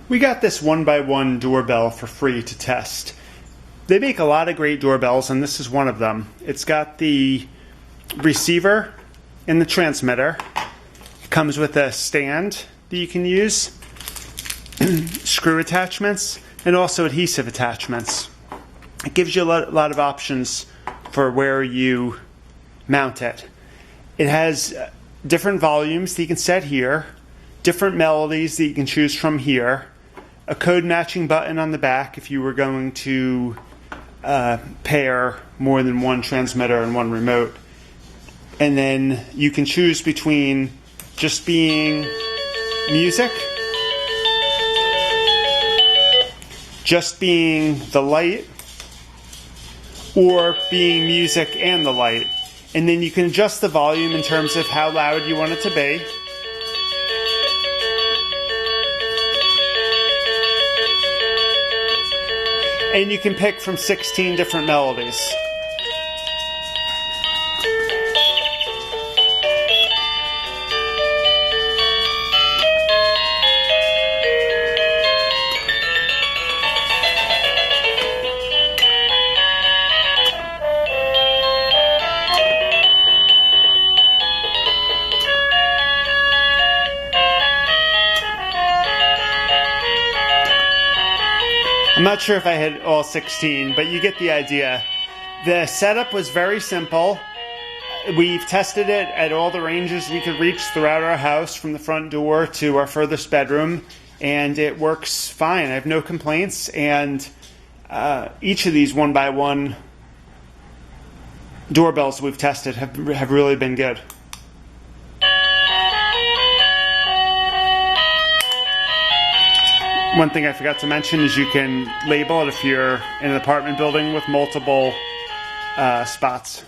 We got this 1Byone doorbell for free to test. They make a lot of great doorbells, and this is one of them. It's got the receiver and the transmitter. It comes with a stand that you can use, screw attachments, and also adhesive attachments. It gives you a lot of options for where you mount it. It has different volumes that you can set here, different melodies that you can choose from here, a code matching button on the back if you were going to pair more than one transmitter and one remote. And then you can choose between just being music, just being the light, or being music and the light. And then you can adjust the volume in terms of how loud you want it to be. And you can pick from 16 different melodies. I'm not sure if I hit all 16, but you get the idea. The setup was very simple. We've tested it at all the ranges we could reach throughout our house, from the front door to our furthest bedroom, and it works fine. I have no complaints, and each of these 1Byone doorbells we've tested have really been good. One thing I forgot to mention is you can label it if you're in an apartment building with multiple spots.